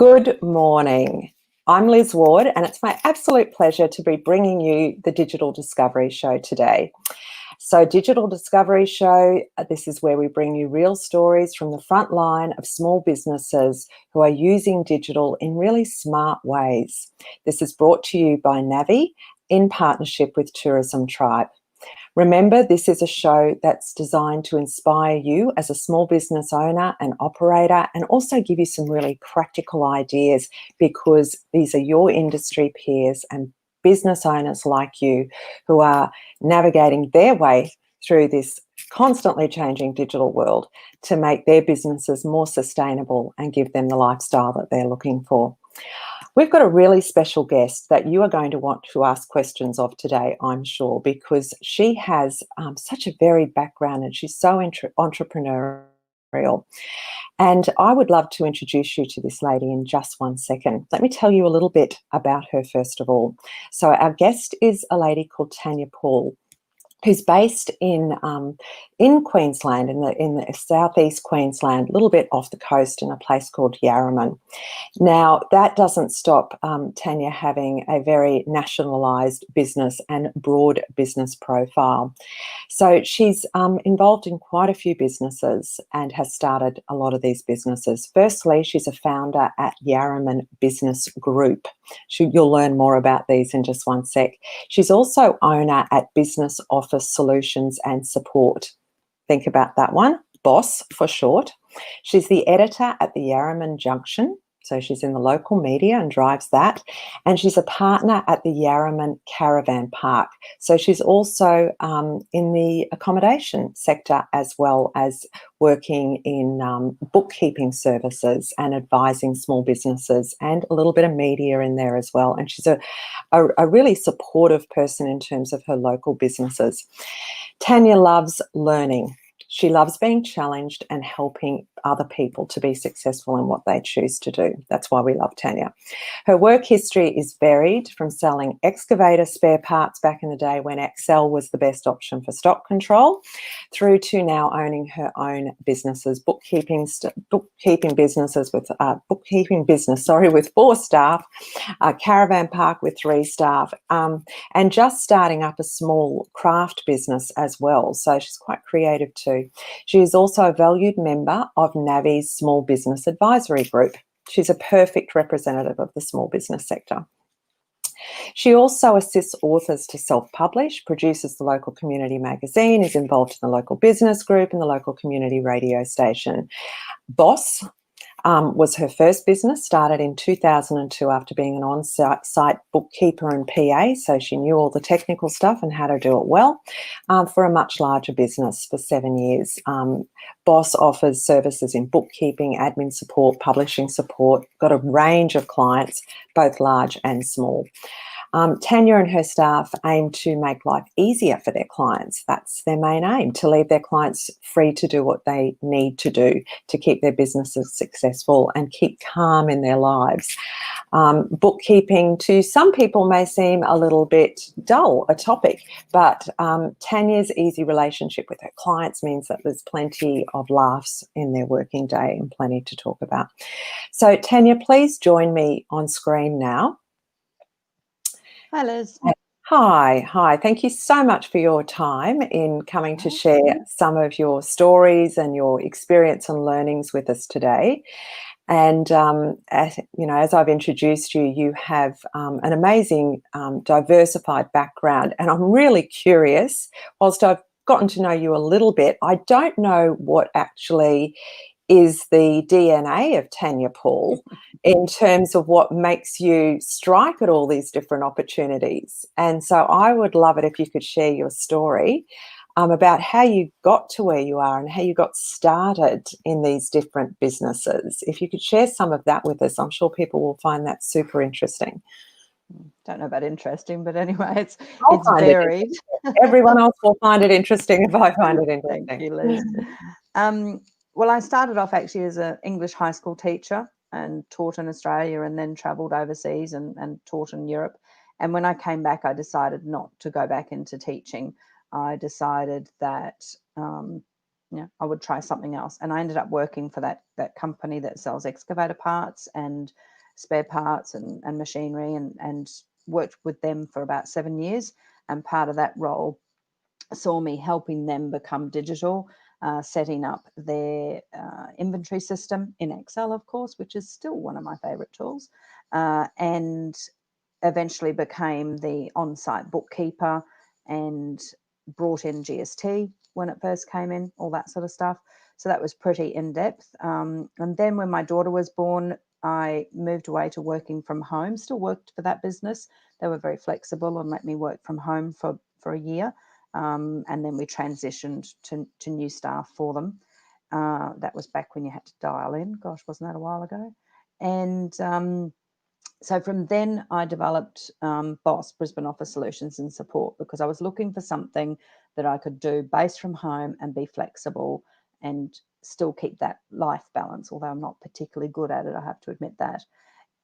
Good morning. I'm Liz Ward, and it's my absolute pleasure to be bringing you the Digital Discovery Show today. So, Digital Discovery Show, this is where we bring you real stories from the front line of small businesses who are using digital in really smart ways. This is brought to you by Navii in partnership with Tourism Tribe. Remember, this is a show that's designed to inspire you as a small business owner and operator, and also give you some really practical ideas, because these are your industry peers and business owners like you who are navigating their way through this constantly changing digital world to make their businesses more sustainable and give them the lifestyle that they're looking for. We've got a really special guest that you are going to want to ask questions of today, I'm sure, because she has such a varied background and she's so entrepreneurial. And I would love to introduce you to this lady in just one second. Let me tell you a little bit about her first of all. So our guest is a lady called Tania Paul, who's based in Queensland, in the southeast Queensland, a little bit off the coast in a place called Yarraman. Now, that doesn't stop Tanya having a very nationalised business and broad business profile. So she's involved in quite a few businesses and has started a lot of these businesses. Firstly, she's a founder at Yarraman Business Group. You'll learn more about these in just one sec. She's also owner at Business Office Solutions and Support. Think about that one, BOSS for short. She's the editor at the Yarraman Junction. So she's in the local media and drives that. And she's a partner at the Yarraman Caravan Park. So she's also in the accommodation sector, as well as working in bookkeeping services and advising small businesses, and a little bit of media in there as well. And she's a really supportive person in terms of her local businesses. Tanya loves learning. She loves being challenged and helping other people to be successful in what they choose to do. That's why we love Tanya. Her work history is varied, from selling excavator spare parts back in the day when Excel was the best option for stock control, through to now owning her own businesses, bookkeeping business with 4 staff, a caravan park with 3 staff, and just starting up a small craft business as well. So she's quite creative too. She is also a valued member of Navii's Small Business Advisory Group. She's a perfect representative of the small business sector. She also assists authors to self-publish, produces the local community magazine, is involved in the local business group and the local community radio station. BOSS was her first business, started in 2002 after being an on-site bookkeeper and PA, so she knew all the technical stuff and how to do it well, for a much larger business for 7 years. BOSS offers services in bookkeeping, admin support, publishing support, got a range of clients, both large and small. Tanya and her staff aim to make life easier for their clients. That's their main aim, to leave their clients free to do what they need to do to keep their businesses successful and keep calm in their lives. Bookkeeping to some people may seem a little bit dull, a topic, but Tanya's easy relationship with her clients means that there's plenty of laughs in their working day and plenty to talk about. So Tanya, please join me on screen now. Hi, Liz. Hi. Thank you so much for your time in coming to share some of your stories and your experience and learnings with us today. And, as I've introduced you, you have an amazing diversified background. And I'm really curious, whilst I've gotten to know you a little bit, I don't know what actually is the DNA of Tania Paul in terms of what makes you strike at all these different opportunities. And so I would love it if you could share your story about how you got to where you are and how you got started in these different businesses. If you could share some of that with us, I'm sure people will find that super interesting. Don't know about interesting, but anyway, it's varied. Everyone else will find it interesting if I find it interesting. Thank you, Liz. Well, I started off actually as an English high school teacher and taught in Australia, and then travelled overseas and taught in Europe. And when I came back, I decided not to go back into teaching. I decided that I would try something else. And I ended up working for that company that sells excavator parts, and spare parts and machinery, and worked with them for about 7 years. And part of that role saw me helping them become digital, setting up their inventory system in Excel, of course, which is still one of my favorite tools, and eventually became the on-site bookkeeper and brought in GST when it first came in, all that sort of stuff. So that was pretty in-depth. And then when my daughter was born, I moved away to working from home, still worked for that business. They were very flexible and let me work from home for a year. And then we transitioned to new staff for them. That was back when you had to dial in. Gosh, wasn't that a while ago? And so from then I developed BOSS, Brisbane Office Solutions and Support, because I was looking for something that I could do based from home and be flexible and still keep that life balance, although I'm not particularly good at it, I have to admit that.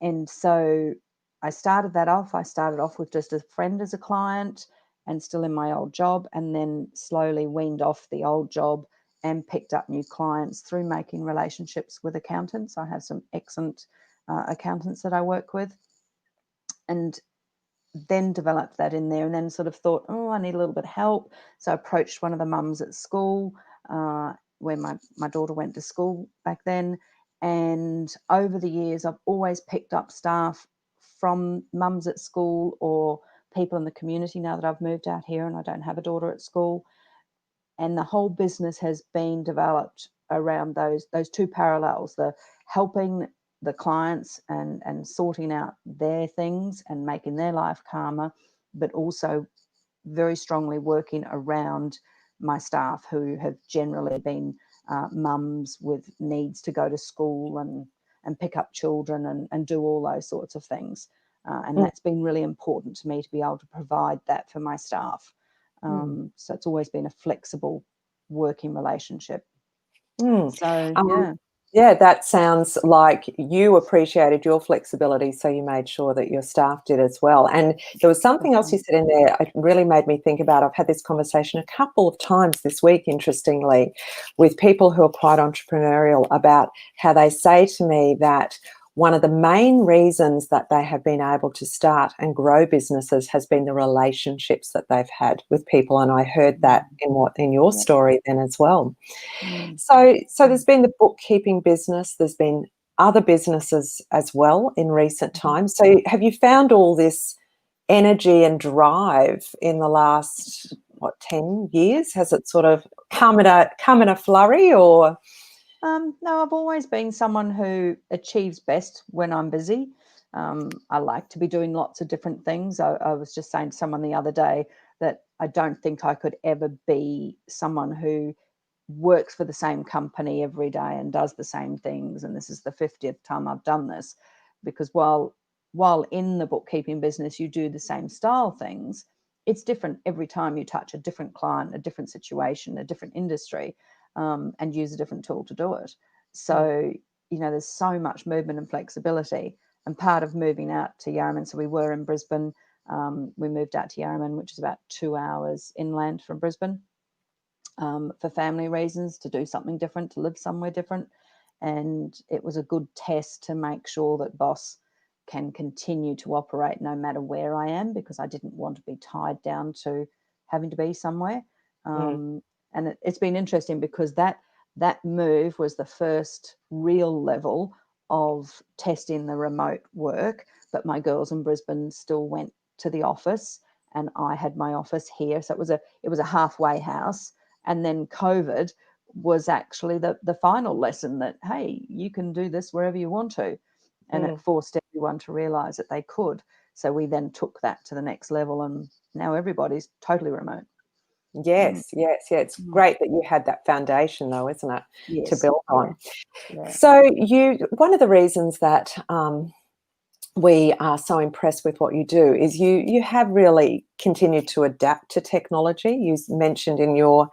And so I started that off. I started off with just a friend as a client and still in my old job, and then slowly weaned off the old job and picked up new clients through making relationships with accountants. I have some excellent accountants that I work with, and then developed that in there, and then sort of thought, oh, I need a little bit of help. So I approached one of the mums at school where my daughter went to school back then. And over the years, I've always picked up staff from mums at school or people in the community now that I've moved out here and I don't have a daughter at school. And the whole business has been developed around those two parallels, the helping the clients and sorting out their things and making their life calmer, but also very strongly working around my staff who have generally been mums with needs to go to school and pick up children and do all those sorts of things. And that's been really important to me to be able to provide that for my staff. So it's always been a flexible working relationship. So, yeah. Yeah, that sounds like you appreciated your flexibility, so you made sure that your staff did as well. And there was something else you said in there, it really made me think about, I've had this conversation a couple of times this week, interestingly, with people who are quite entrepreneurial about how they say to me that one of the main reasons that they have been able to start and grow businesses has been the relationships that they've had with people. And I heard that in your story then as well. So there's been the bookkeeping business, there's been other businesses as well in recent times. So have you found all this energy and drive in the last, 10 years? Has it sort of come in a flurry, or? No, I've always been someone who achieves best when I'm busy. I like to be doing lots of different things. I was just saying to someone the other day that I don't think I could ever be someone who works for the same company every day and does the same things. And this is the 50th time I've done this, because while in the bookkeeping business you do the same style things, it's different every time you touch a different client, a different situation, a different industry. And use a different tool to do it. So, there's so much movement and flexibility. And part of moving out to Yarraman, so we were in Brisbane, we moved out to Yarraman, which is about 2 hours inland from Brisbane, for family reasons, to do something different, to live somewhere different. And it was a good test to make sure that BOSS can continue to operate no matter where I am, because I didn't want to be tied down to having to be somewhere. And it's been interesting because that move was the first real level of testing the remote work, but my girls in Brisbane still went to the office and I had my office here. So it was a halfway house. And then COVID was actually the final lesson that, hey, you can do this wherever you want to. And it forced everyone to realise that they could. So we then took that to the next level, and now everybody's totally remote. Yes. It's great that you had that foundation, though, isn't it, Yes. to build on. Yeah. So one of the reasons that we are so impressed with what you do is you have really continued to adapt to technology. You mentioned in your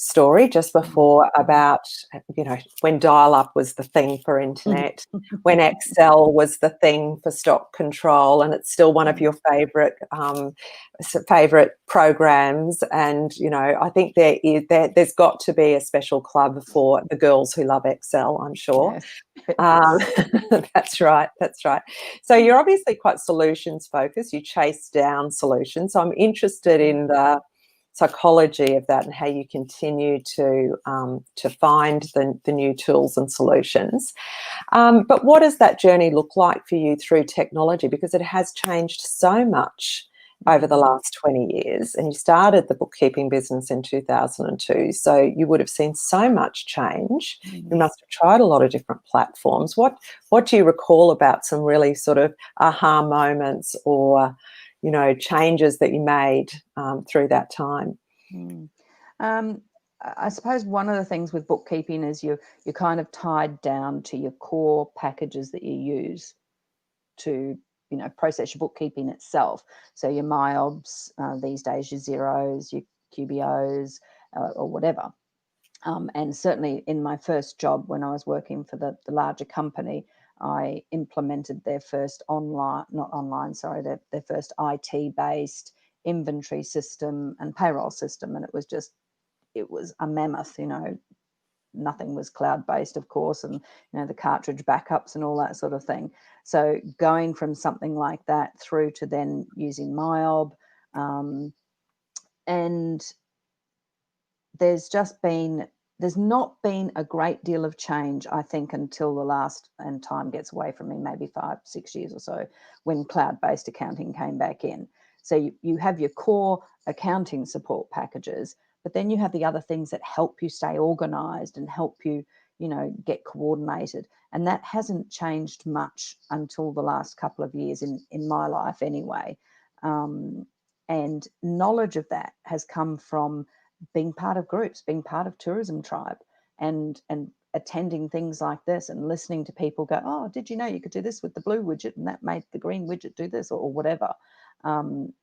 story just before about, you know, when dial-up was the thing for internet, when Excel was the thing for stock control, and it's still one of your favourite programs. And, you know, I think there's got to be a special club for the girls who love Excel, I'm sure. Yes. That's right. That's right. So you're obviously quite solutions focused. You chase down solutions. So I'm interested in the psychology of that and how you continue to find the new tools and solutions. But what does that journey look like for you through technology? Because it has changed so much over the last 20 years, and you started the bookkeeping business in 2002, so you would have seen so much change. You must have tried a lot of different platforms. What do you recall about some really sort of aha moments, or, you know, changes that you made through that time? I suppose one of the things with bookkeeping is you're kind of tied down to your core packages that you use to, you know, process your bookkeeping itself. So your MyObs, these days your Zeros, your QBOs, or whatever. And certainly in my first job, when I was working for the larger company, I implemented their first their first IT-based inventory system and payroll system. And it was a mammoth, you know. Nothing was cloud-based, of course, and, you know, the cartridge backups and all that sort of thing. So going from something like that through to then using MyOb, and there's not been a great deal of change, I think, until the last, and time gets away from me, maybe 5-6 years or so, when cloud-based accounting came back in. So you have your core accounting support packages, but then you have the other things that help you stay organized and help you, you know, get coordinated. And that hasn't changed much until the last couple of years in my life anyway. And knowledge of that has come from being part of groups, being part of Tourism Tribe, and attending things like this and listening to people go, oh, did you know you could do this with the blue widget and that made the green widget do this, or whatever. You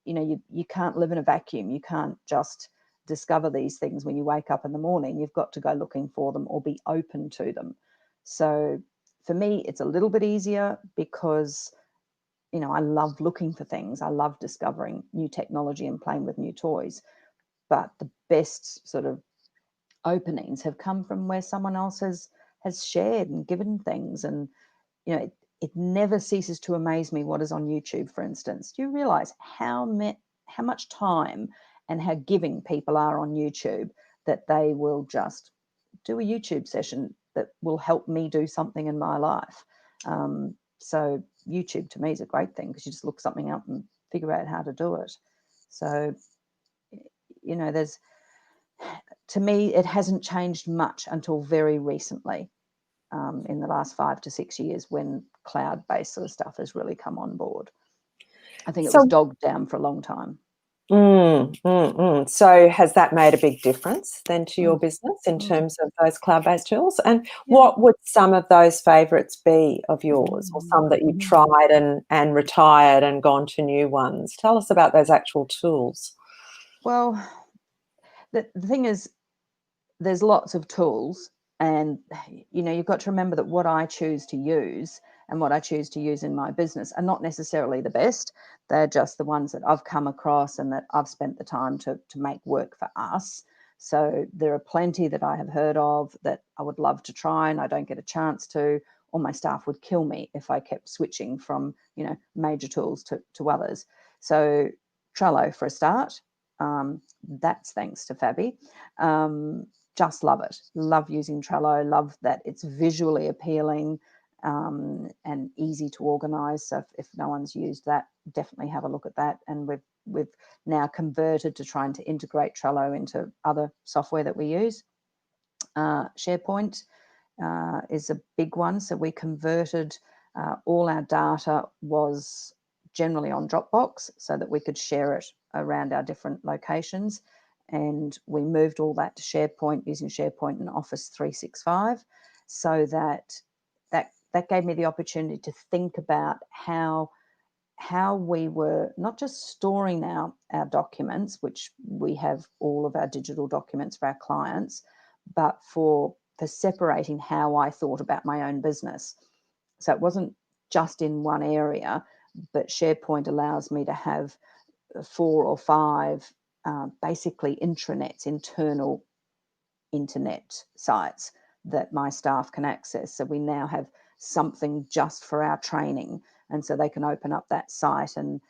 know, you can't live in a vacuum. You can't just discover these things when you wake up in the morning. You've got to go looking for them or be open to them. So for me, it's a little bit easier because, you know, I love looking for things. I love discovering new technology and playing with new toys. But the best sort of openings have come from where someone else has shared and given things. And, you know, it never ceases to amaze me what is on YouTube, for instance. Do you realize how much time and how giving people are on YouTube, that they will just do a YouTube session that will help me do something in my life? So YouTube to me is a great thing, because you just look something up and figure out how to do it. So, you know, to me, it hasn't changed much until very recently, in the last 5 to 6 years, when cloud-based sort of stuff has really come on board. I think it was dogged down for a long time. So has that made a big difference then to your business in terms of those cloud-based tools? And what would some of those favourites be of yours, or some that you tried and retired and gone to new ones? Tell us about those actual tools. Well, the thing is, there's lots of tools, and, you know, you've got to remember that what I choose to use and what I choose to use in my business are not necessarily the best. They're just the ones that I've come across and that I've spent the time to make work for us. So there are plenty that I have heard of that I would love to try and I don't get a chance to, or my staff would kill me if I kept switching from, you know, major tools to others. So Trello for a start. That's thanks to Fabi. Just love it. Love using Trello. Love that it's visually appealing, and easy to organize. So if no one's used that, definitely have a look at that. And we've now converted to trying to integrate Trello into other software that we use. SharePoint is a big one. So we converted, all our data was generally on Dropbox so that we could share it around our different locations. And we moved all that to SharePoint, using SharePoint and Office 365, so that gave me the opportunity to think about how how we were not just storing our documents, which we have all of our digital documents for our clients, but for separating how I thought about my own business. So it wasn't just in one area, but SharePoint allows me to have 4 or 5 basically intranets, internal internet sites that my staff can access. So we now have something just for our training, and so they can open up that site and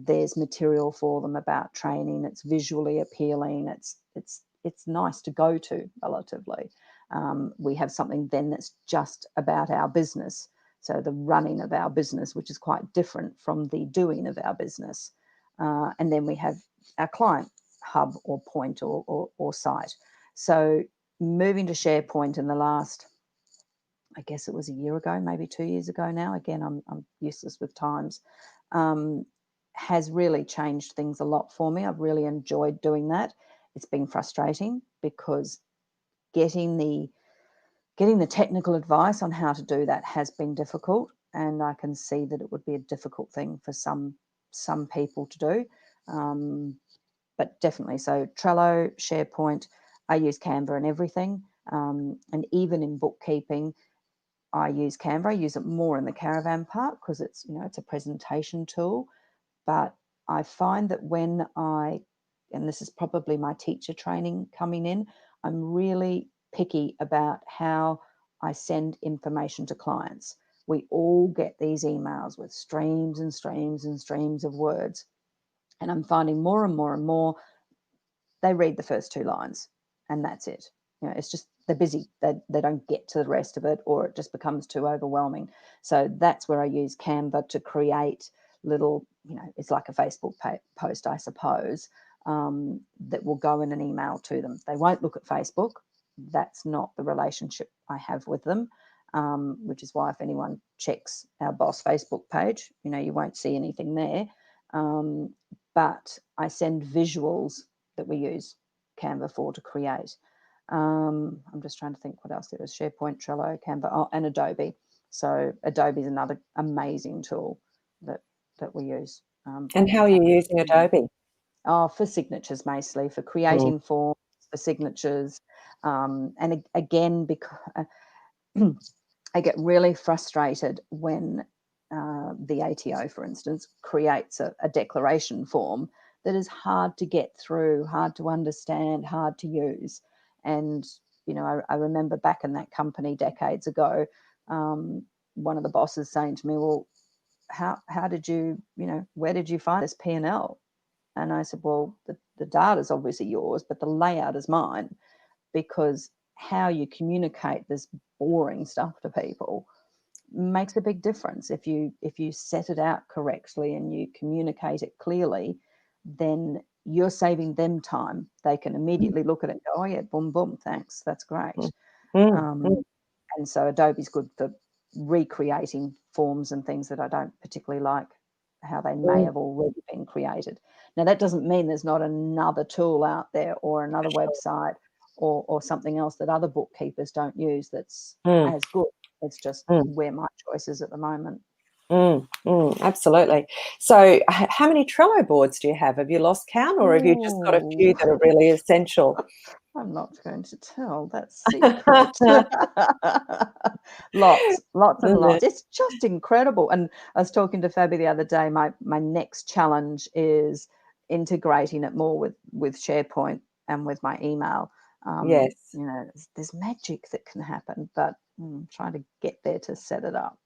there's material for them about training. It's visually appealing. It's nice to go to relatively. We have something then that's just about our business. So the running of our business, which is quite different from the doing of our business. And then we have our client hub or point or site. So moving to SharePoint in the last, I guess it was a year ago, maybe 2 years ago now. Again, I'm useless with times. Has really changed things a lot for me. I've really enjoyed doing that. It's been frustrating because getting the technical advice on how to do that has been difficult, and I can see that it would be a difficult thing for some people to do. But definitely, so Trello, SharePoint, I use Canva and everything. And even in bookkeeping, I use Canva. I use it more in the caravan part because it's a presentation tool. But I find that when and this is probably my teacher training coming in, I'm really picky about how I send information to clients. We all get these emails with streams and streams and streams of words. And I'm finding more and more and more, they read the first 2 lines and that's it. It's just they're busy. They don't get to the rest of it, or it just becomes too overwhelming. So that's where I use Canva to create little, it's like a Facebook post, I suppose, that will go in an email to them. They won't look at Facebook. That's not the relationship I have with them, which is why if anyone checks our boss Facebook page, you won't see anything there. But I send visuals that we use Canva for to create. I'm just trying to think what else there is. SharePoint, Trello, Canva, and Adobe. So Adobe is another amazing tool that we use. And how are you using Adobe? For signatures mostly, for creating forms, for signatures. And again, because I get really frustrated when the ATO, for instance, creates a declaration form that is hard to get through, hard to understand, hard to use. And, I remember back in that company decades ago, one of the bosses saying to me, well, how did you, where did you find this P&L? And I said, well, the data is obviously yours, but the layout is mine, because how you communicate this boring stuff to people makes a big difference. If you set it out correctly and you communicate it clearly, then you're saving them time. They can immediately look at it and go, oh yeah, boom, boom, thanks, that's great. And so Adobe's good for recreating forms and things that I don't particularly like how they may have already been created. Now, that doesn't mean there's not another tool out there or another website or something else that other bookkeepers don't use that's as good. It's just where my choice is at the moment. Absolutely. So how many Trello boards do you have? Have you lost count, or have you just got a few that are really essential? I'm not going to tell that secret. Lots and lots. It's just incredible. And I was talking to Fabi the other day, my next challenge is integrating it more with SharePoint and with my email. Yes. There's magic that can happen, but I'm trying to get there to set it up.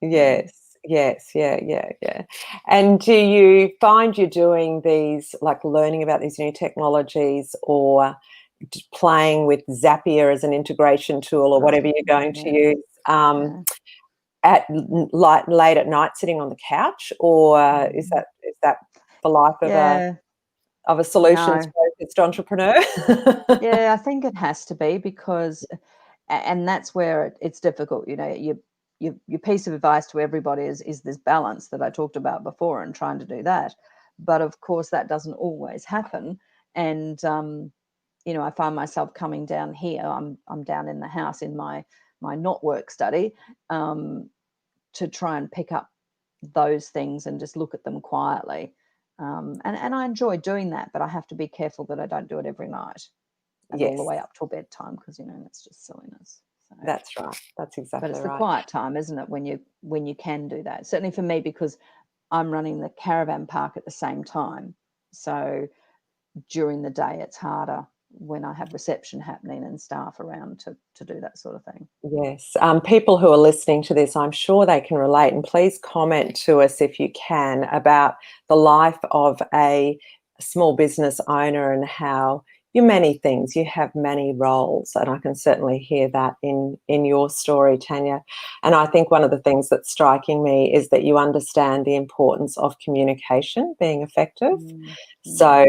Yes. Yeah. And do you find you're doing these, like learning about these new technologies, or playing with Zapier as an integration tool, or whatever you're going to use at late at night, sitting on the couch, or is that the life of a solutions-focused entrepreneur? Yeah, I think it has to be, because, and that's where it's difficult. Your piece of advice to everybody is this balance that I talked about before, and trying to do that. But of course, that doesn't always happen. And I find myself coming down here. I'm down in the house in my not work study, to try and pick up those things and just look at them quietly. And I enjoy doing that, but I have to be careful that I don't do it every night and all the Yes, way up till bedtime, because that's just silliness. So, that's right. That's but exactly it's the right. quiet time, isn't it, when you can do that? Certainly for me, because I'm running the caravan park at the same time. So during the day, it's harder when I have reception happening and staff around to do that sort of thing. Yes. People who are listening to this, I'm sure they can relate. And please comment to us if you can about the life of a small business owner and how you many things, you have many roles. And I can certainly hear that in your story, Tanya. And I think one of the things that's striking me is that you understand the importance of communication being effective. So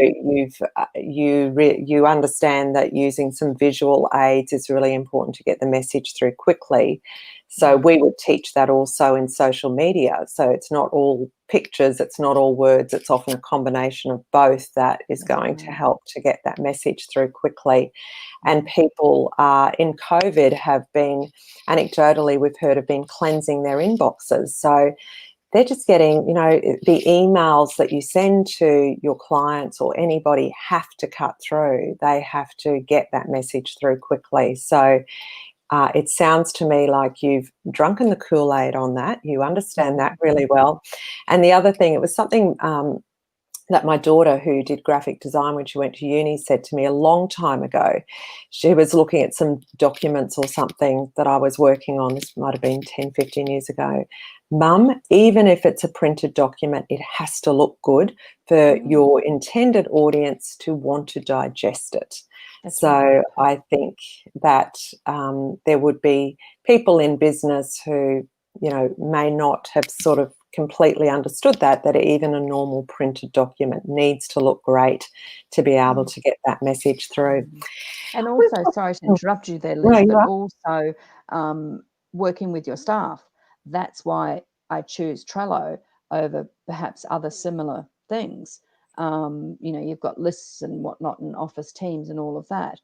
you understand that using some visual aids is really important to get the message through quickly. So we would teach that also in social media. So it's not all pictures, it's not all words, it's often a combination of both that is going to help to get that message through quickly. And people in COVID have been, anecdotally, we've heard, have been cleansing their inboxes. So they're just getting, the emails that you send to your clients or anybody have to cut through. They have to get that message through quickly. So it sounds to me like you've drunken the Kool-Aid on that. You understand that really well. And the other thing, it was something that my daughter, who did graphic design when she went to uni, said to me a long time ago. She was looking at some documents or something that I was working on. This might have been 10, 15 years ago. Mum, even if it's a printed document, it has to look good for your intended audience to want to digest it. That's so right. I think that there would be people in business who, may not have sort of completely understood that even a normal printed document needs to look great to be able to get that message through. And also, sorry to interrupt you there, No, Liz, you but are. also working with your staff. That's why I choose Trello over perhaps other similar things. You've got lists and whatnot and office teams and all of that,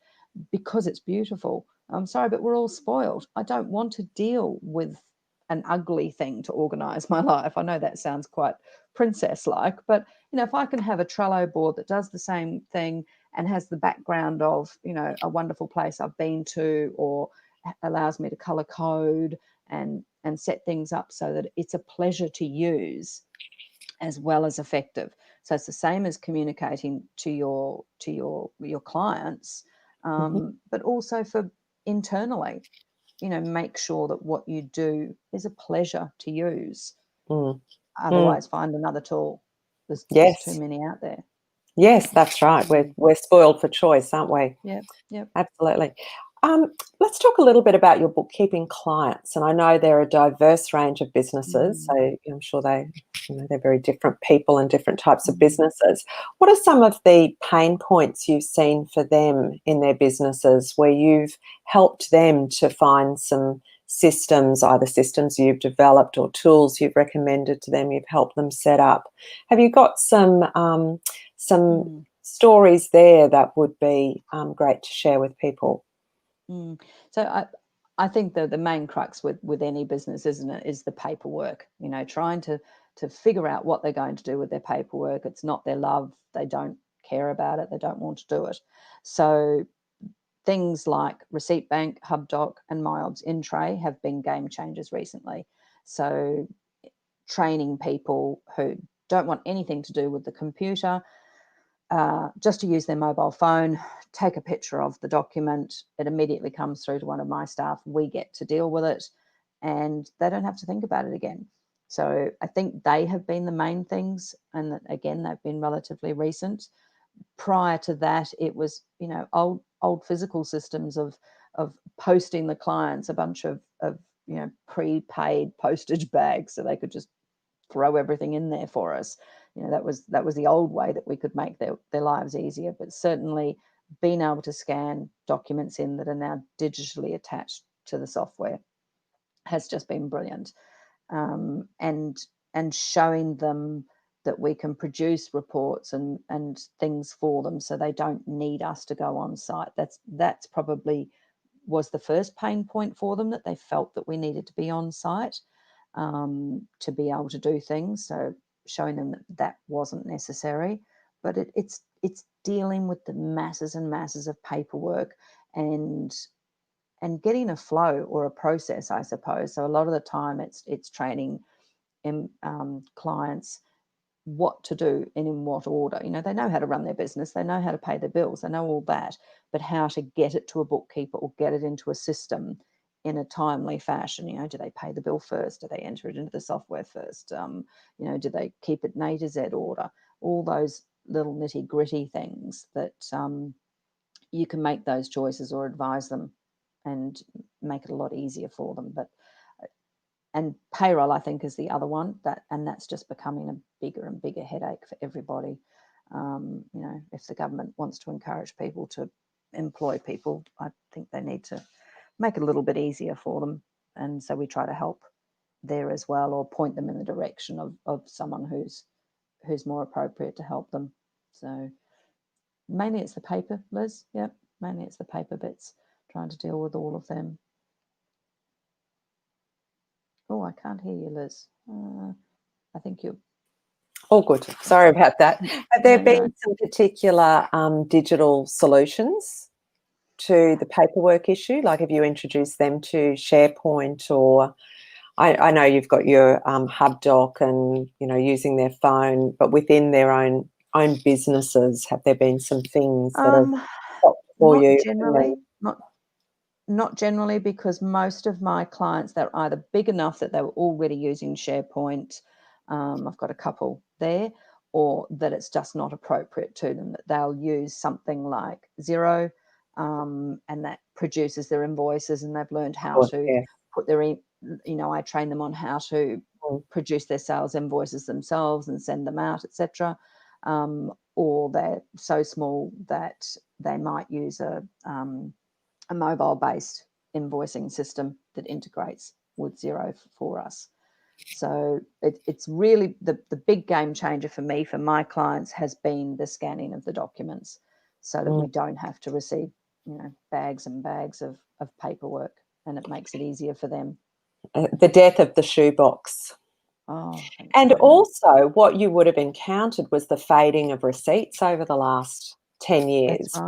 because it's beautiful. I'm sorry, but we're all spoiled. I don't want to deal with an ugly thing to organize my life. I know that sounds quite princess-like, but if I can have a Trello board that does the same thing and has the background of a wonderful place I've been to, or allows me to color code and set things up so that it's a pleasure to use as well as effective. So it's the same as communicating to your clients, but also for internally. Make sure that what you do is a pleasure to use. Otherwise, find another tool. There's just too Yes. many out there. Yes, that's right. We're spoiled for choice, aren't we? Yep. Absolutely. Let's talk a little bit about your bookkeeping clients. And I know they're a diverse range of businesses, so I'm sure they're very different people and different types of businesses. What are some of the pain points you've seen for them in their businesses where you've helped them to find some systems, either systems you've developed or tools you've recommended to them, you've helped them set up? Have you got some stories there that would be great to share with people? So I think the main crux with any business, isn't it, is the paperwork. Trying to figure out what they're going to do with their paperwork. It's not their love. They don't care about it. They don't want to do it. So things like Receipt Bank, HubDoc, and MyObs InTray have been game changers recently. So training people who don't want anything to do with the computer, just to use their mobile phone, take a picture of the document. It immediately comes through to one of my staff. We get to deal with it, and they don't have to think about it again. So I think they have been the main things, and that, again, they've been relatively recent. Prior to that, it was old physical systems of posting the clients a bunch of prepaid postage bags so they could just throw everything in there for us. That was the old way that we could make their lives easier. But certainly being able to scan documents in that are now digitally attached to the software has just been brilliant. And showing them that we can produce reports and things for them so they don't need us to go on site. That's probably was the first pain point for them, that they felt that we needed to be on site. to be able to do things. So showing them that that wasn't necessary, but it's dealing with the masses and masses of paperwork and getting a flow or a process, I suppose. So a lot of the time it's training clients what to do and in what order. You know, they know how to run their business, they know how to pay their bills, they know all that, but how to get it to a bookkeeper or get it into a system in a timely fashion. You know, do they pay the bill first? Do they enter it into the software first? You know, do they keep it in A to Z order? All those little nitty gritty things that you can make those choices or advise them and make it a lot easier for them. But and payroll, I think, is the other one, that's just becoming a bigger and bigger headache for everybody. You know, if the government wants to encourage people to employ people, I think they need to make it a little bit easier for them. And so we try to help there as well, or point them in the direction of someone who's more appropriate to help them. So mainly it's the paper, Liz. Yep, mainly it's the paper bits, trying to deal with all of them. Oh, I can't hear you, Liz. I think you're... All good. Sorry about that. Have there been some particular digital solutions to the paperwork issue? Like, have you introduced them to SharePoint, or I know you've got your HubDoc and, you know, using their phone, but within their own businesses, have there been some things that have stopped for not you? generally, not generally, because most of my clients, they're either big enough that they were already using SharePoint. I've got a couple there, or that it's just not appropriate to them, that they'll use something like Xero, and that produces their invoices, and they've learned how to put their, you know, I train them on how to produce their sales invoices themselves and send them out, etc. Or they're so small that they might use a mobile-based invoicing system that integrates with Xero for us. So it's really the big game changer for me, for my clients, has been the scanning of the documents, so that we don't have to receive, you know, bags and bags of paperwork, and it makes it easier for them. The death of the shoebox. Oh, and also what you would have encountered was the fading of receipts over the last 10 years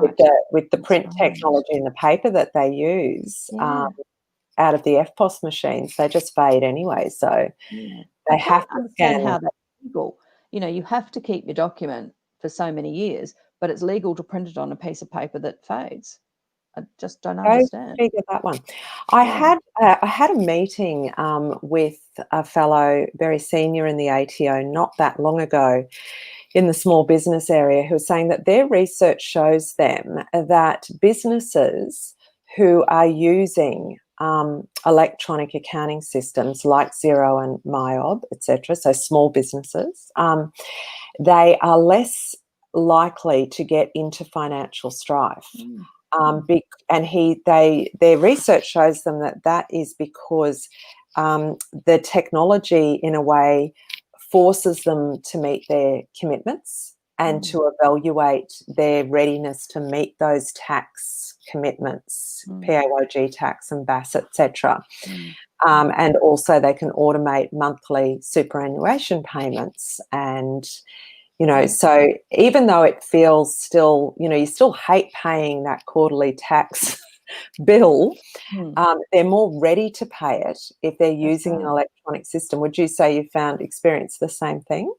with the print technology and the paper that they use out of the FPOS machines. They just fade anyway, so they have to understand how that's legal. You know, you have to keep your document for so many years, but it's legal to print it on a piece of paper that fades. I just don't understand. Go figure that one. I had a meeting with a fellow very senior in the ATO not that long ago in the small business area, who was saying that their research shows them that businesses who are using electronic accounting systems like Xero and MyOb, etc., so small businesses, they are less likely to get into financial strife. And their research shows them that is because the technology, in a way, forces them to meet their commitments and to evaluate their readiness to meet those tax commitments, PAYG tax and BAS, etc. And also they can automate monthly superannuation payments. And, you know, so even though it feels still, you know, you still hate paying that quarterly tax bill, they're more ready to pay it if they're using an electronic system. Would you say you experienced the same thing?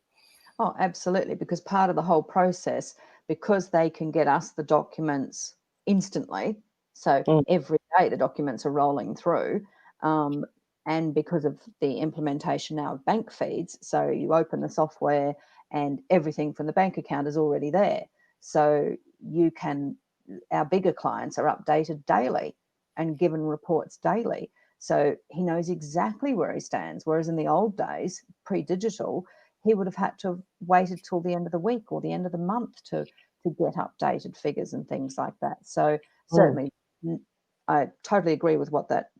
Oh, absolutely, because part of the whole process, because they can get us the documents instantly, so every day the documents are rolling through, and because of the implementation now of bank feeds, so you open the software and everything from the bank account is already there. So our bigger clients are updated daily and given reports daily. So he knows exactly where he stands. Whereas in the old days, pre-digital, he would have had to have waited till the end of the week or the end of the month to get updated figures and things like that. So certainly, I totally agree with what that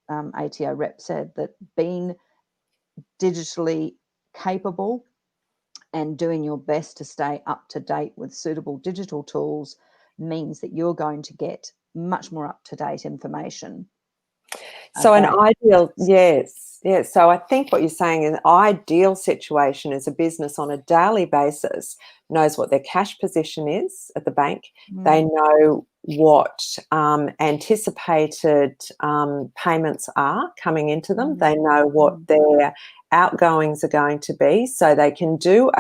ATO rep said, that being digitally capable and doing your best to stay up to date with suitable digital tools means that you're going to get much more up-to-date information So an bank. ideal, yes, yes. So I think what you're saying, an ideal situation is a business on a daily basis knows what their cash position is at the bank. They know what anticipated payments are coming into them. They know what their outgoings are going to be. So they can do,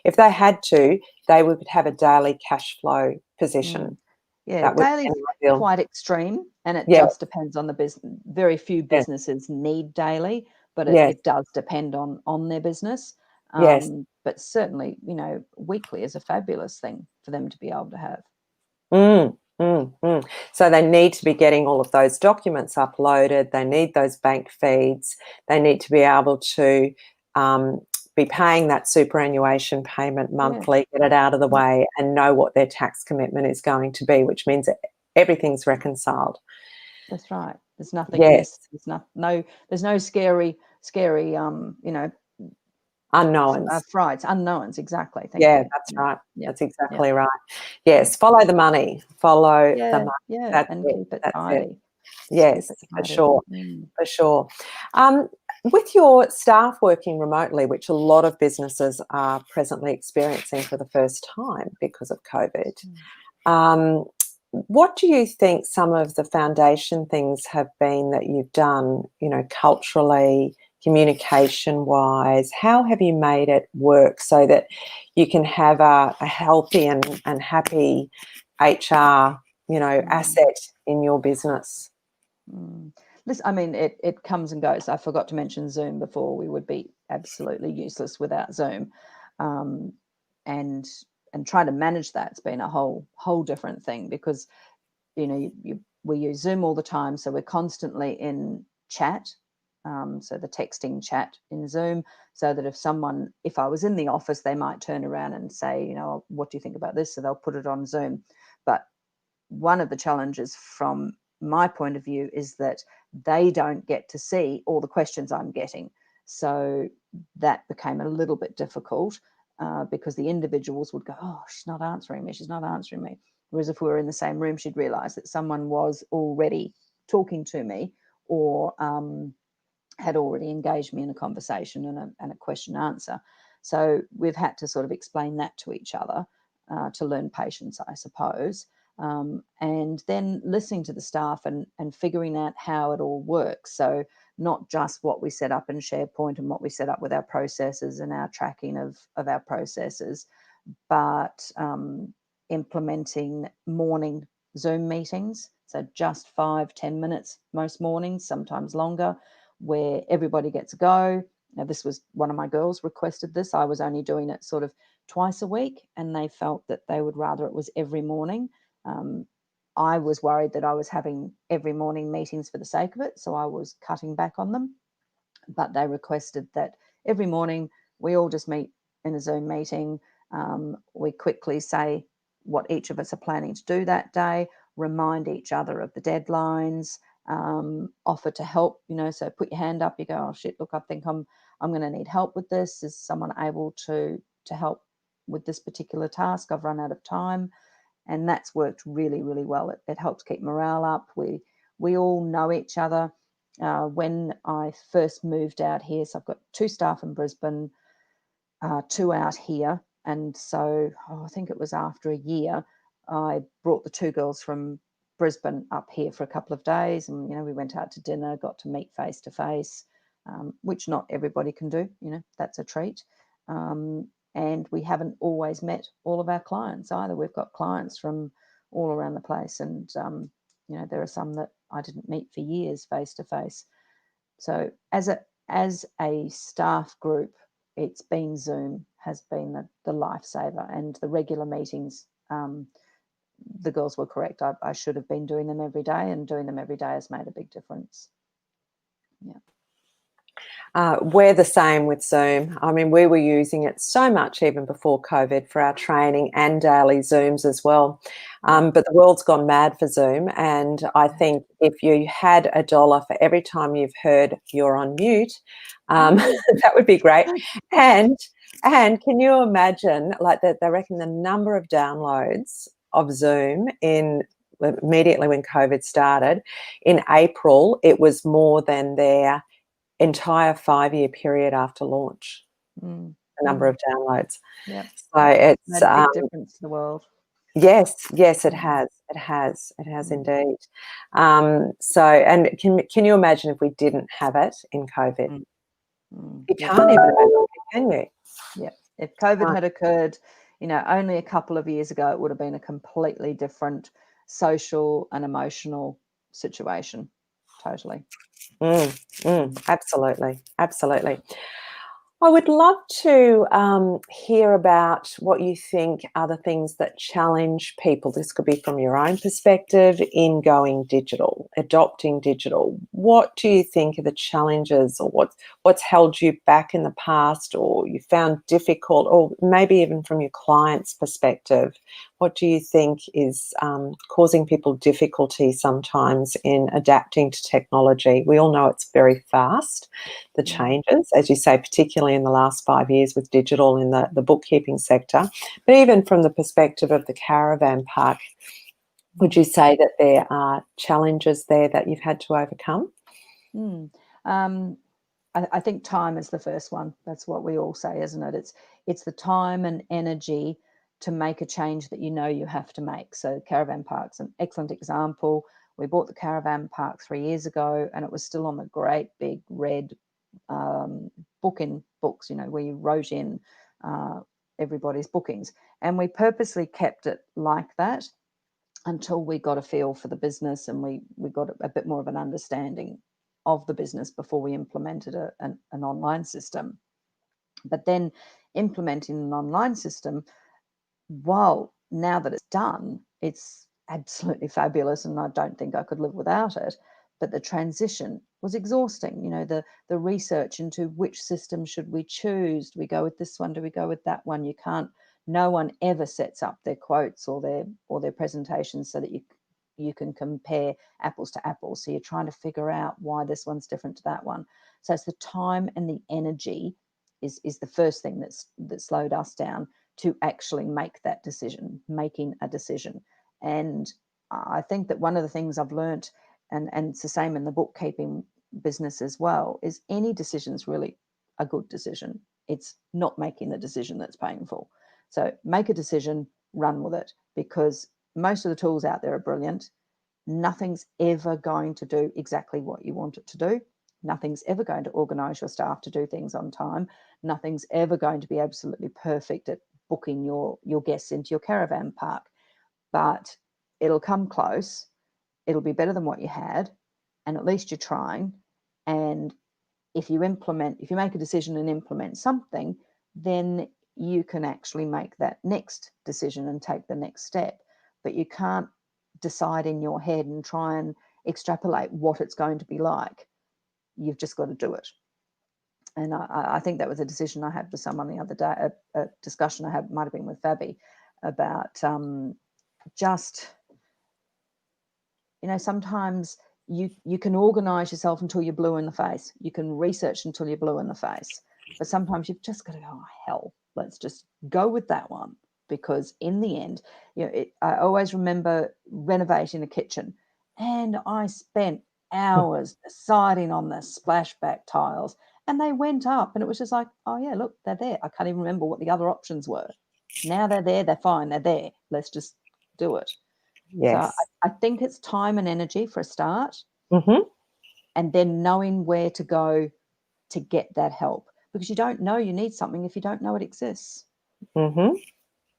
if they had to, they would have a daily cash flow position. Yeah, That would be daily's an ideal. quite extreme, and it Yeah, just depends on the business. Very few yes, businesses need daily, but yes, it does depend on their business. yes. But certainly, weekly is a fabulous thing for them to be able to have. Mm, mm, mm. So they need to be getting all of those documents uploaded. They need those bank feeds. They need to be able to be paying that superannuation payment Yeah, monthly, get it out of the yeah, way, and know what their tax commitment is going to be, which means that everything's reconciled. that's right. There's nothing Yes, missed. There's no scary, unknowns. frights, unknowns. Exactly. Thank Yeah, you. that's Yeah, right. yeah, That's yeah, exactly right. yeah, Yes, follow the money. Follow the yeah, money. yeah, That's and it. keep it That's it. tidy. Keep Yes, it for tidy. sure. For sure. With your staff working remotely, which a lot of businesses are presently experiencing for the first time because of COVID, um, what do you think some of the foundation things have been that you've done, culturally, communication-wise? How have you made it work so that you can have a healthy and happy HR, Mm. asset in your business? Listen, I mean, it comes and goes. I forgot to mention Zoom before. We would be absolutely useless without Zoom, um, and trying to manage that's been a whole different thing because we use Zoom all the time, so we're constantly in chat. So the texting chat in Zoom, so that if I was in the office, they might turn around and say, what do you think about this? So they'll put it on Zoom, but one of the challenges from my point of view is that they don't get to see all the questions I'm getting. So that became a little bit difficult because the individuals would go, oh, she's not answering me. She's not answering me. Whereas if we were in the same room, she'd realize that someone was already talking to me or had already engaged me in a conversation and a question answer. So we've had to sort of explain that to each other to learn patience, I suppose. And then listening to the staff and figuring out how it all works. So not just what we set up in SharePoint and what we set up with our processes and our tracking of our processes, but implementing morning Zoom meetings. So just 5-10 minutes most mornings, sometimes longer, where everybody gets a go. Now, this was one of my girls requested this. I was only doing it sort of twice a week, and they felt that they would rather it was every morning. I was worried that I was having every morning meetings for the sake of it, so I was cutting back on them. But they requested that every morning we all just meet in a Zoom meeting. We quickly say what each of us are planning to do that day, remind each other of the deadlines, offer to help. So put your hand up. You go, oh shit, look, I think I'm going to need help with this. Is someone able to help with this particular task? I've run out of time. And that's worked really, really well. It helps keep morale up. We all know each other. When I first moved out here, so I've got 2 staff in Brisbane, 2 out here, and so I think it was after a year, I brought the 2 girls from Brisbane up here for a couple of days, and we went out to dinner, got to meet face to face, which not everybody can do. That's a treat. And we haven't always met all of our clients either. We've got clients from all around the place, and there are some that I didn't meet for years face to face. So as a staff group, it's been Zoom has been the lifesaver, and the regular meetings. The girls were correct. I should have been doing them every day, and doing them every day has made a big difference. Yeah. We're the same with Zoom. I mean, we were using it so much even before COVID for our training and daily Zooms as well. But the world's gone mad for Zoom. And I think if you had $1 for every time you've heard you're on mute, that would be great. And can you imagine, like, they reckon the number of downloads of Zoom in immediately when COVID started. In April, it was more than their entire 5-year period after launch, the number of downloads. Yep. So it's made a big difference to the world. yes, it has. It has indeed. So, and can you imagine if we didn't have it in COVID? You can't even imagine it, can you? Yeah. If COVID had occurred, only a couple of years ago, it would have been a completely different social and emotional situation. Totally. Absolutely. I would love to hear about what you think are the things that challenge people. This could be from your own perspective in going digital, adopting digital. What do you think are the challenges, or what's held you back in the past, or you found difficult, or maybe even from your client's perspective? What do you think is causing people difficulty sometimes in adapting to technology? We all know it's very fast, the changes, as you say, particularly in the last 5 years with digital in the bookkeeping sector. But even from the perspective of the caravan park, would you say that there are challenges there that you've had to overcome? I think time is the first one. That's what we all say, isn't it? It's the time and energy to make a change that you have to make. So caravan park's an excellent example. We bought the caravan park 3 years ago, and it was still on the great big red books, where you wrote in everybody's bookings. And we purposely kept it like that until we got a feel for the business, and we got a bit more of an understanding of the business before we implemented an online system. But then implementing an online system, well, now that it's done, it's absolutely fabulous, and I don't think I could live without it. But the transition was exhausting. The research into which system should we choose. Do we go with this one? Do we go with that one? No one ever sets up their quotes or their presentations so that you can compare apples to apples. So you're trying to figure out why this one's different to that one. So it's the time and the energy is the first thing that slowed us down to actually making a decision. And I think that one of the things I've learned, and it's the same in the bookkeeping business as well, is any decision's really a good decision. It's not making the decision that's painful. So make a decision, run with it, because most of the tools out there are brilliant. Nothing's ever going to do exactly what you want it to do. Nothing's ever going to organise your staff to do things on time. Nothing's ever going to be absolutely perfect at booking your guests into your caravan park. But it'll come close. It'll be better than what you had, and at least you're trying. And if you make a decision and implement something, then you can actually make that next decision and take the next step. But you can't decide in your head and try and extrapolate what it's going to be like. You've just got to do it. And I think that was a decision I had with someone the other day, a discussion I had, might have been with Fabi, about sometimes you can organise yourself until you're blue in the face. You can research until you're blue in the face. But sometimes you've just got to go, oh, hell, let's just go with that one. Because in the end, I always remember renovating a kitchen, and I spent hours deciding on the splashback tiles, and they went up, and it was just like, oh yeah, look, they're there. I can't even remember what the other options were. Now they're there, they're fine, they're there. Let's just do it. Yes. So I think it's time and energy for a start, and then knowing where to go to get that help, because you don't know you need something if you don't know it exists.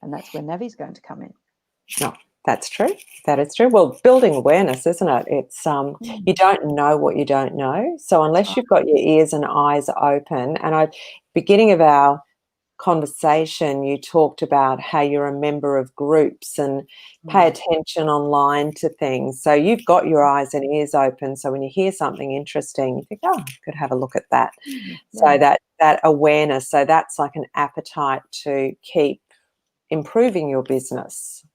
And that's where Navii's going to come in. No, that's true. That is true. Well, building awareness, isn't it? It's you don't know what you don't know. So unless you've got your ears and eyes open, and beginning of our conversation, you talked about how you're a member of groups and pay attention online to things. So you've got your eyes and ears open. So when you hear something interesting, you think, oh, I could have a look at that. So that awareness, so that's like an appetite to keep improving your business.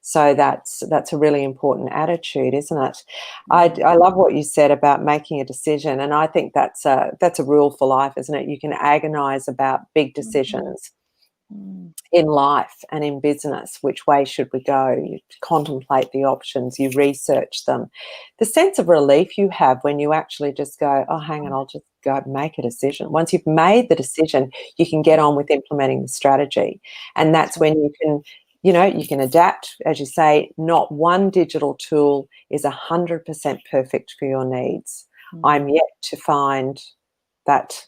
So that's a really important attitude, isn't it? I love what you said about making a decision, and I think that's a rule for life, isn't it? You can agonize about big decisions, in life and in business. Which way should we go? You contemplate the options, you research them. The sense of relief you have when you actually just go, oh, hang on, I'll just go make a decision. Once you've made the decision, you can get on with implementing the strategy. And that's when you can, you can adapt. As you say, not one digital tool is 100% perfect for your needs. I'm yet to find that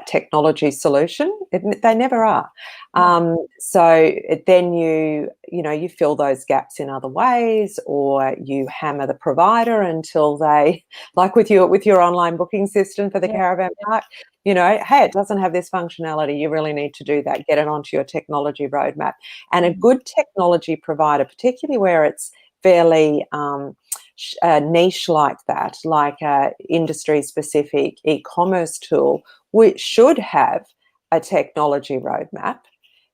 technology solution. They never are. So then you fill those gaps in other ways, or you hammer the provider until they, like with your online booking system for the caravan park, hey, it doesn't have this functionality. You really need to do that. Get it onto your technology roadmap. And a good technology provider, particularly where it's fairly niche like that, like a industry-specific e-commerce tool, which should have a technology roadmap,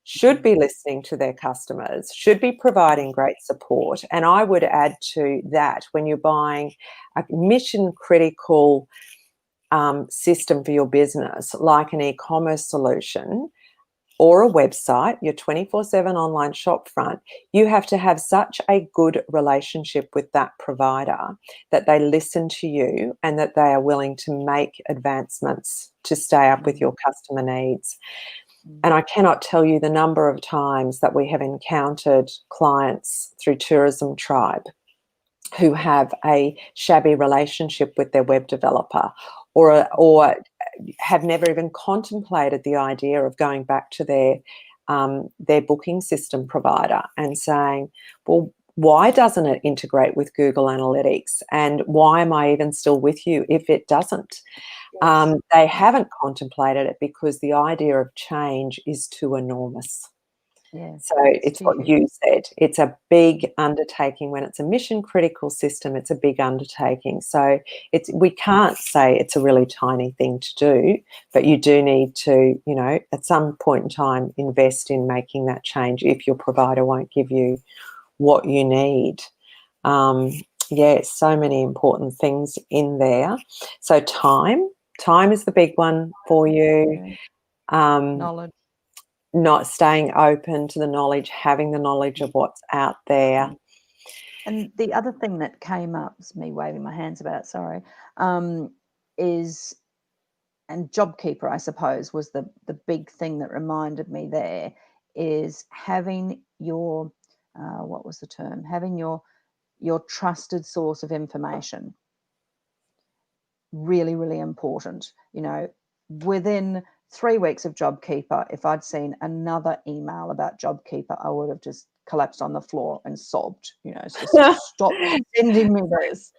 should be listening to their customers, should be providing great support. And I would add to that, when you're buying a mission-critical system for your business, like an e-commerce solution, or a website, your 24/7 online shop front, you have to have such a good relationship with that provider that they listen to you and that they are willing to make advancements to stay up with your customer needs. And I cannot tell you the number of times that we have encountered clients through Tourism Tribe who have a shabby relationship with their web developer, or have never even contemplated the idea of going back to their booking system provider and saying, well, why doesn't it integrate with Google Analytics? And why am I even still with you if it doesn't? Yes. They haven't contemplated it because the idea of change is too enormous. Yeah, so it's what you said. It's a big undertaking. When it's a mission critical system, it's a big undertaking. So we can't say it's a really tiny thing to do, but you do need to, at some point in time, invest in making that change if your provider won't give you what you need. So many important things in there. So time is the big one for you. Knowledge. Not staying open to the knowledge, having the knowledge of what's out there. And the other thing that came up, it's me waving my hands about, sorry, is, and JobKeeper, I suppose, was the big thing that reminded me there, is having your, what was the term? Having your trusted source of information. Really, really important. Within 3 weeks of JobKeeper, if I'd seen another email about JobKeeper, I would have just collapsed on the floor and sobbed. It's just stop sending me this.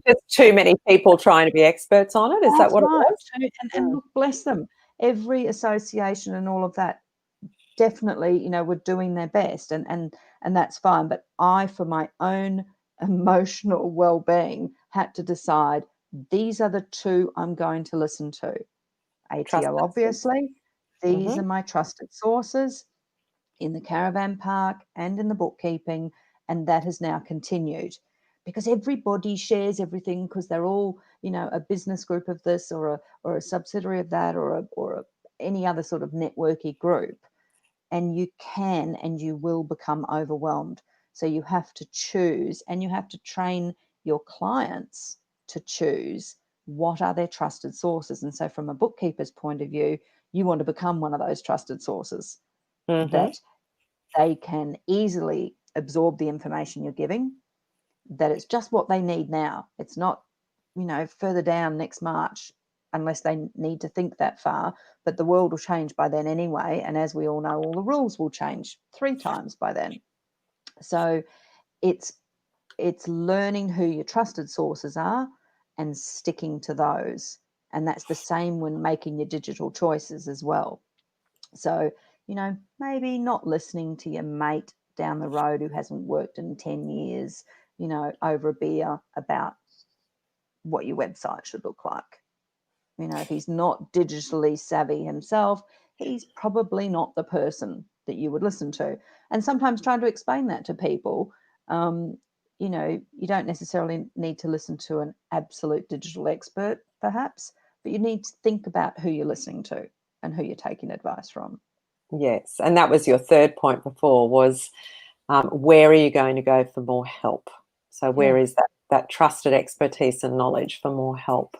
Just too many people trying to be experts on it. Is that what it was? And look, bless them. Every association and all of that, definitely, were doing their best, and that's fine. But I, for my own emotional well-being, had to decide these are the two I'm going to listen to. ATO, obviously. These are my trusted sources in the caravan park and in the bookkeeping, and that has now continued because everybody shares everything because they're all, a business group of this or a subsidiary of that or any other sort of networky group, and you can and you will become overwhelmed. So you have to choose, and you have to train your clients to choose what are their trusted sources. And so from a bookkeeper's point of view, you want to become one of those trusted sources that they can easily absorb the information you're giving, that it's just what they need now. It's not, further down next March, unless they need to think that far, but the world will change by then anyway. And as we all know, all the rules will change 3 times by then. So it's learning who your trusted sources are and sticking to those. And that's the same when making your digital choices as well. So, maybe not listening to your mate down the road who hasn't worked in 10 years, over a beer about what your website should look like. If he's not digitally savvy himself, he's probably not the person that you would listen to. And sometimes trying to explain that to people, you don't necessarily need to listen to an absolute digital expert, perhaps, but you need to think about who you're listening to and who you're taking advice from. Yes. And that was your third point before, was where are you going to go for more help? So where is that trusted expertise and knowledge for more help,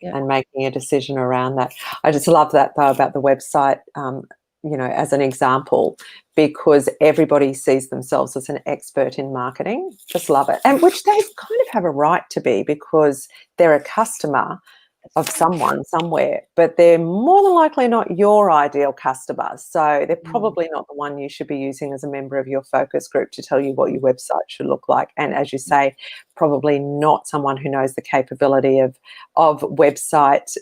and making a decision around that. I just love that, though, about the website, as an example, because everybody sees themselves as an expert in marketing. Just love it. And which they kind of have a right to be, because they're a customer of someone somewhere, but they're more than likely not your ideal customer. So they're probably not the one you should be using as a member of your focus group to tell you what your website should look like. And as you say, probably not someone who knows the capability of website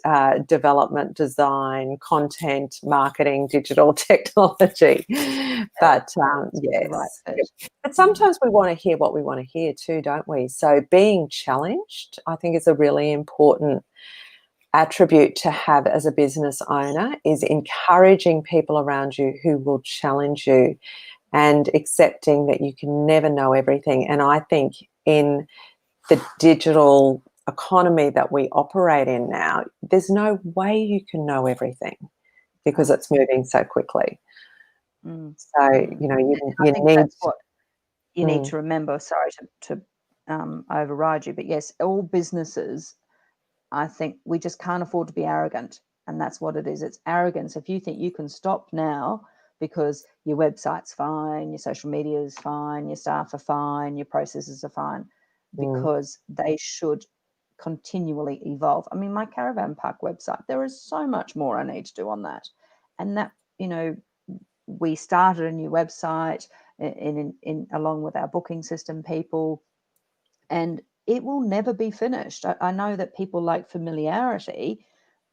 development, design, content, marketing, digital technology. But yes, but sometimes we want to hear what we want to hear too, don't we? So being challenged, I think, is a really important attribute to have as a business owner, is encouraging people around you who will challenge you, and accepting that you can never know everything. And I think in the digital economy that we operate in now, there's no way you can know everything, because it's moving so quickly. So, you need... That's what you need to remember. Sorry to override you, but yes, all businesses, I think we just can't afford to be arrogant, and that's what it is. It's arrogance. If you think you can stop now because your website's fine, your social media is fine, your staff are fine, your processes are fine, because they should continually evolve. I mean, my caravan park website, there is so much more I need to do on that. And that, we started a new website in along with our booking system people, and it will never be finished. I know that people like familiarity,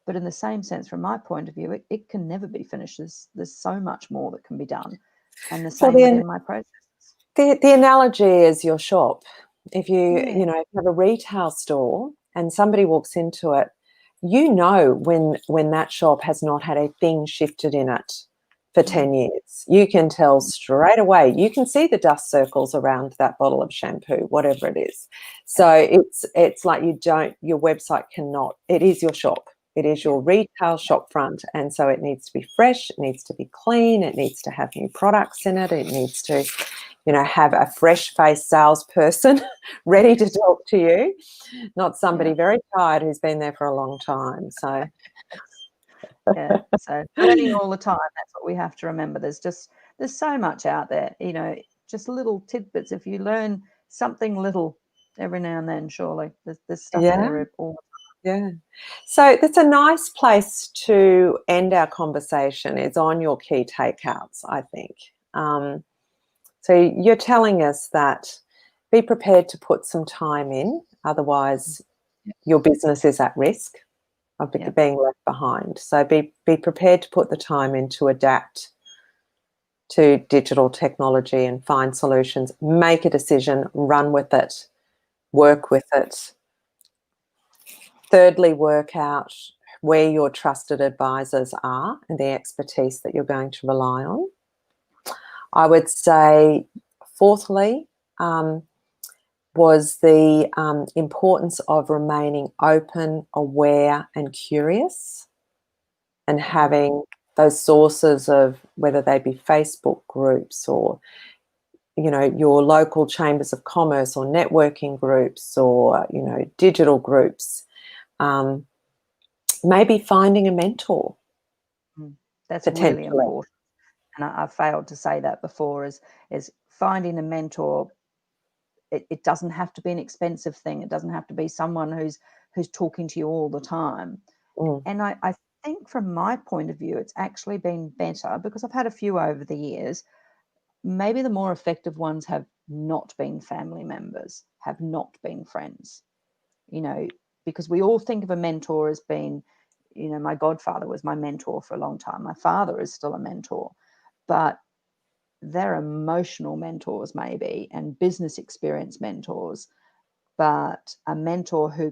but in the same sense, from my point of view, it can never be finished. There's so much more that can be done. And the same within my processes. The analogy is your shop. If you, if you have a retail store and somebody walks into it, when that shop has not had a thing shifted in it for 10 years. You can tell straight away. You can see the dust circles around that bottle of shampoo, whatever it is. So it's like your website cannot, it is your shop. It is your retail shop front. And so it needs to be fresh, it needs to be clean, it needs to have new products in it, it needs to, have a fresh-faced salesperson ready to talk to you, not somebody very tired who's been there for a long time. So so learning all the time, that's what we have to remember. There's so much out there, just little tidbits. If you learn something little every now and then, surely there's stuff there all the time. Yeah. So that's a nice place to end our conversation, is on your key takeouts, I think. So you're telling us that be prepared to put some time in, otherwise your business is at risk of being left behind. So be prepared to put the time in to adapt to digital technology and find solutions. Make a decision, run with it, work with it. Thirdly, work out where your trusted advisors are and the expertise that you're going to rely on. I would say, fourthly, was the importance of remaining open, aware, and curious, and having those sources of, whether they be Facebook groups or, your local chambers of commerce or networking groups or, digital groups. Maybe finding a mentor. That's really important. And I've failed to say that before, is finding a mentor. It doesn't have to be an expensive thing. It doesn't have to be someone who's talking to you all the time. And I think from my point of view, it's actually been better, because I've had a few over the years. Maybe the more effective ones have not been family members, have not been friends, because we all think of a mentor as being, my godfather was my mentor for a long time. My father is still a mentor, but they're emotional mentors maybe, and business experience mentors. But a mentor who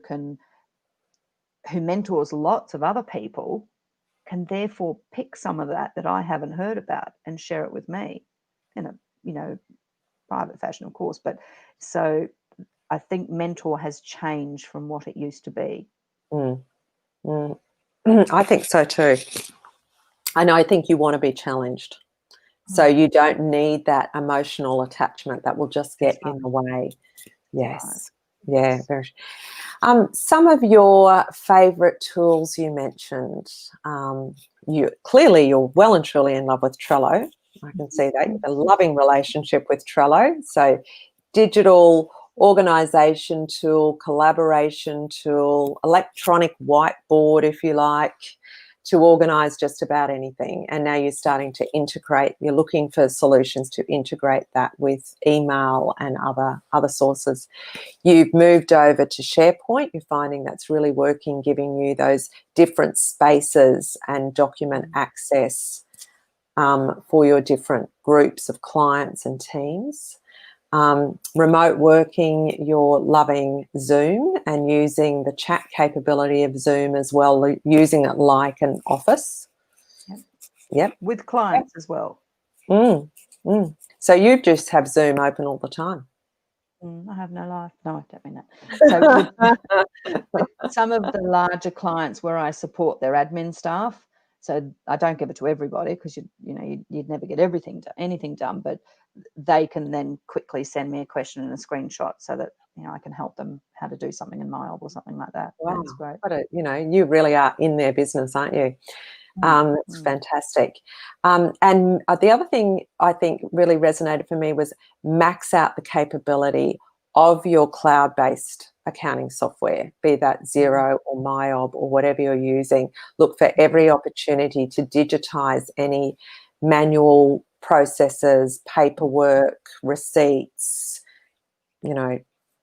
mentors lots of other people can therefore pick some of that I haven't heard about and share it with me in a private fashion, of course. But so I think mentor has changed from what it used to be. I think so too. And I think you want to be challenged. So you don't need that emotional attachment that will just get That's in the way. Yes. right. Yeah. Very. Some of your favourite tools you mentioned. You're well and truly in love with Trello. I can see that. You have a loving relationship with Trello. So digital organisation tool, collaboration tool, electronic whiteboard, if you like, to organise just about anything. And now you're starting to integrate, you're looking for solutions to integrate that with email and other sources. You've moved over to SharePoint. You're finding that's really working, giving you those different spaces and document access for your different groups of clients and teams. Remote working, you're loving Zoom and using the chat capability of Zoom as well, using it like an office. Yep. With clients as well. So you just have Zoom open all the time. I have no life. No, I don't mean that. So with some of the larger clients where I support their admin staff, so I don't give it to everybody because you'd never get anything done, but they can then quickly send me a question and a screenshot so that I can help them how to do something in Mild or something like that. Wow, That's great. but you really are in their business, aren't you? It's fantastic. And the other thing I think really resonated for me was max out the capability of your cloud-based accounting software, be that Xero or MyOb or whatever you're using. Look for every opportunity to digitize any manual processes, paperwork, receipts,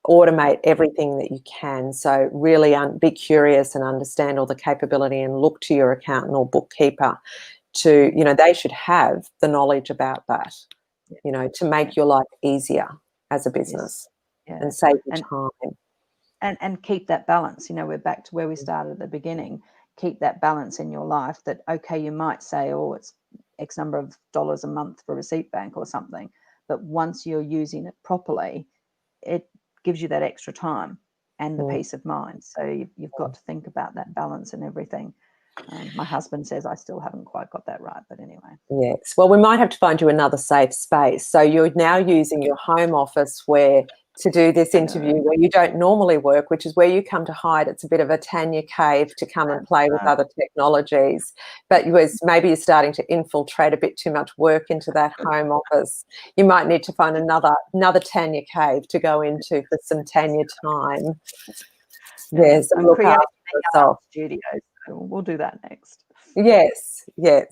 automate everything that you can. So really be curious and understand all the capability and look to your accountant or bookkeeper to, they should have the knowledge about that, to make your life easier as a business and save you time. And keep that balance. We're back to where we started at the beginning. Keep that balance in your life that, okay, you might say, oh, it's X number of dollars a month for Receipt Bank or something. But once you're using it properly, it gives you that extra time and the peace of mind. So you've got to think about that balance and everything. My husband says I still haven't quite got that right, but anyway. Yes. Well, we might have to find you another safe space. So you're now using your home office to do this interview where you don't normally work, which is where you come to hide. It's a bit of a Tanya cave to come and play with other technologies. But maybe you're starting to infiltrate a bit too much work into that home office. You might need to find another Tanya cave to go into for some Tanya time. Yes, I'm look creating after yourself. Studios. So we'll do that next. Yes. Yeah.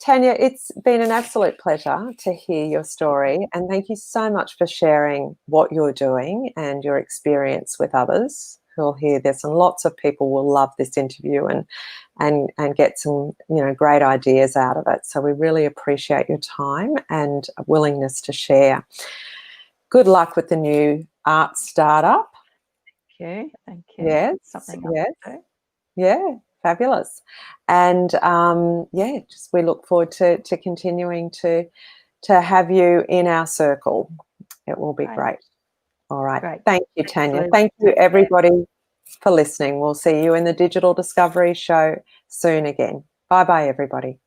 Tanya, it's been an absolute pleasure to hear your story, and thank you so much for sharing what you're doing and your experience with others who'll hear this, and lots of people will love this interview and get some great ideas out of it. So we really appreciate your time and willingness to share. Good luck with the new art startup. Thank you. Yes. Something else. Yeah. Fabulous. And we look forward to continuing to have you in our circle. It will be great. All right. Great. Thank you, Tanya. Thank you, everybody, for listening. We'll see you in the Digital Discovery Show soon again. Bye-bye, everybody.